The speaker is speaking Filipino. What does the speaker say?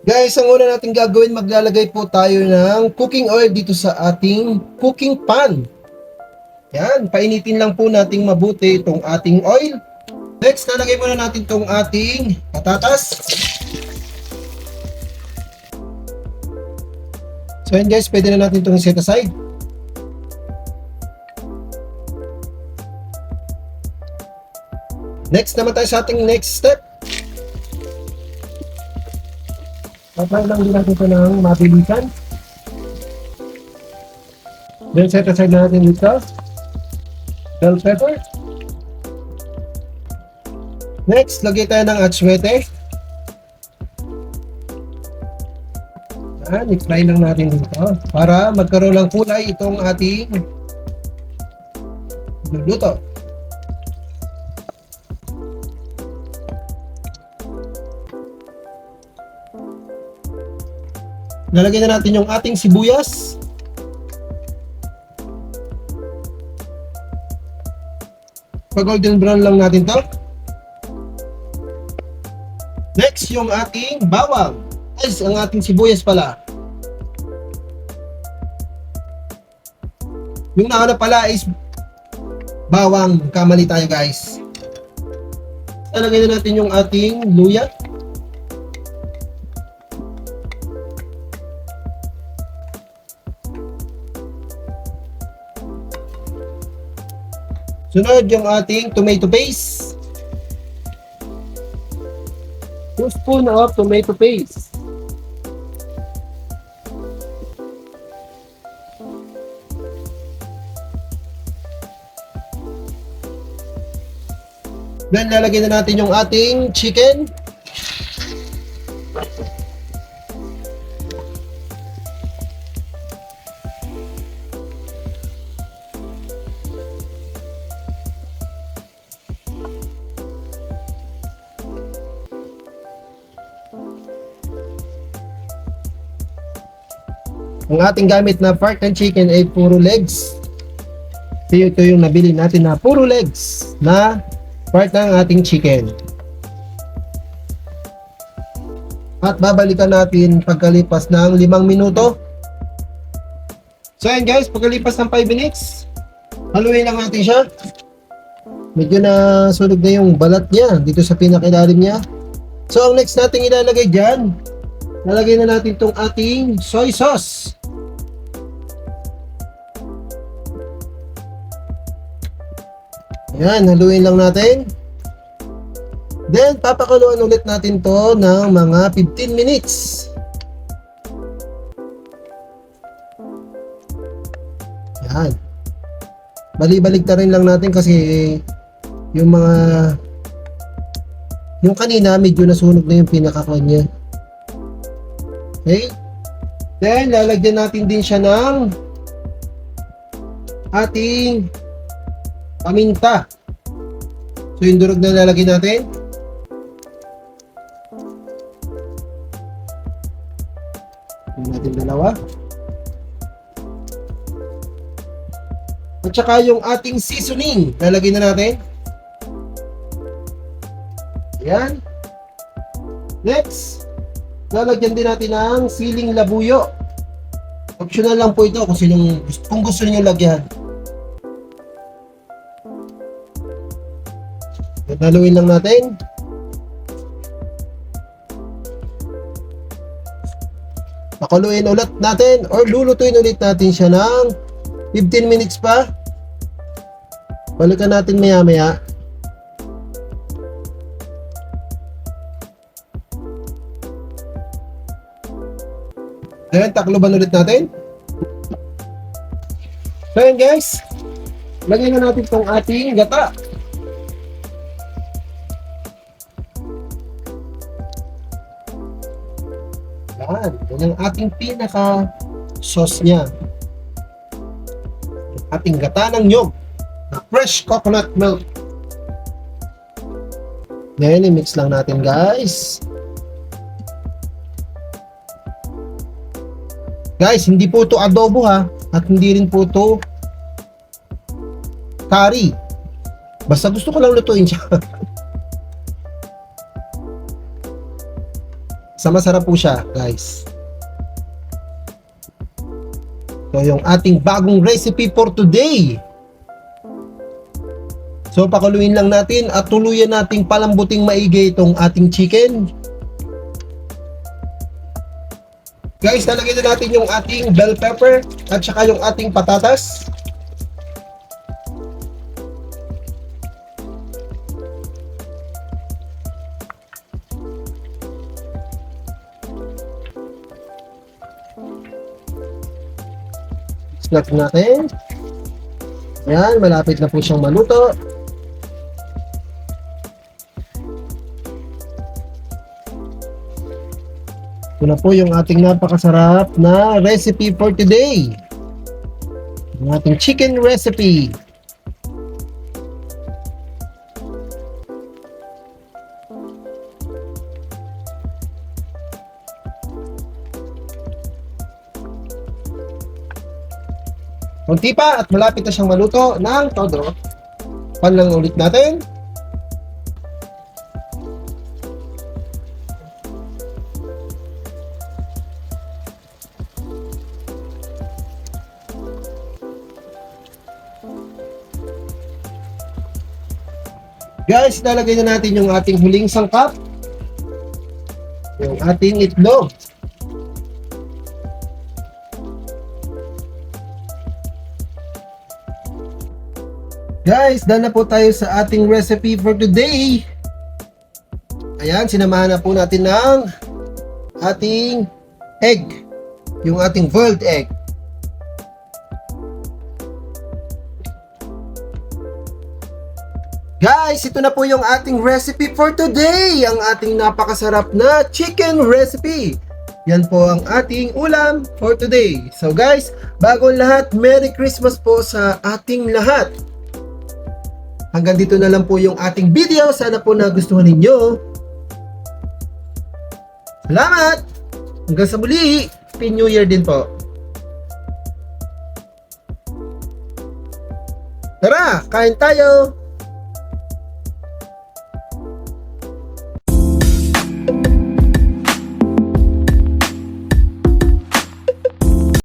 Guys, ang una natin gagawin, maglalagay po tayo ng cooking oil dito sa ating cooking pan. Yan, painitin lang po nating mabuti itong ating oil. Next, lalagay muna natin itong ating patatas. So yan guys, pwede na natin itong set aside. Next naman tayo sa ating next step. Apply lang din natin ito ng mabilisan. Then set aside na natin dito bell pepper. Next, lagay tayo ng atsuete. Yan, i-fry lang natin dito para magkaroon ng kulay itong ating luluto. Lalagyan na natin yung ating sibuyas. Pag golden brown lang natin to. Next, yung ating bawang. Guys, ang ating sibuyas pala. Yung nauna pala is bawang. Kamali tayo guys. Lalagyan na natin yung ating luya. Sunod yung ating tomato paste. 2 spoon of tomato paste. Then lalagyan na natin yung ating chicken. Ang ating gamit na part ng chicken ay puro legs. Ito yung nabili natin na puro legs na part ng ating chicken. At babalikan natin pagkalipas ng 5 minuto. So yan guys, pagkalipas ng 5 minutes, haluin lang natin siya. Medyo na sunog na yung balat niya dito sa pinakailalim niya. So ang next natin ilalagay dyan, lalagay na natin itong ating soy sauce. Yan, haluin lang natin. Then, papakuluan ulit natin to ng mga 15 minutes. Yan. Bali-balik na rin lang natin kasi yung kanina medyo nasunog na yung pinakakon niya. Okay? Then, lalagyan natin din siya ng ating paminta. So, yung durog na lalagyan natin. Yung natin dalawa. At saka yung ating seasoning, lalagyan na natin. Ayan. Next, lalagyan din natin ng siling labuyo. Optional lang po ito kung gusto niyo lagyan. Haluin lang natin. Pakuluin ulit natin or lulutuin ulit natin siya ng 15 minutes pa. Balikan natin maya maya. Then takloban ulit natin. So yun guys, lagyan na natin itong ating gata. Yan ang ating pinaka sauce niya. Ating gata ng nyog na fresh coconut milk. Then i-mix lang natin guys. Guys, hindi po ito adobo ha, at hindi rin po ito curry. Basta gusto ko lang lutuin siya. Sa masarap po siya, guys. So, yung ating bagong recipe for today. So, pakuluin lang natin at tuluyan nating palambuting maigi itong ating chicken. Guys, lalagyan na natin yung ating bell pepper at saka yung ating patatas. Snack natin. Yan, malapit na po siyang maluto. Ito na po yung ating napakasarap na recipe for today. Yung ating chicken recipe. Kunti pa at malapit na siyang maluto ng todo. Pan lang ulit natin. Guys, ilalagay na natin yung ating huling sangkap. Yung ating itlog. Guys, done na po tayo sa ating recipe for today. Ayan, sinamahan na po natin ng ating egg. Yung ating boiled egg. Guys, ito na po yung ating recipe for today. Ang ating napakasarap na chicken recipe. Yan po ang ating ulam for today. So guys, bago ang lahat, Merry Christmas po sa ating lahat. Hanggang dito na lang po yung ating video. Sana po nagustuhan ninyo. Salamat! Hanggang sa muli. Happy New Year din po. Tara, kain tayo!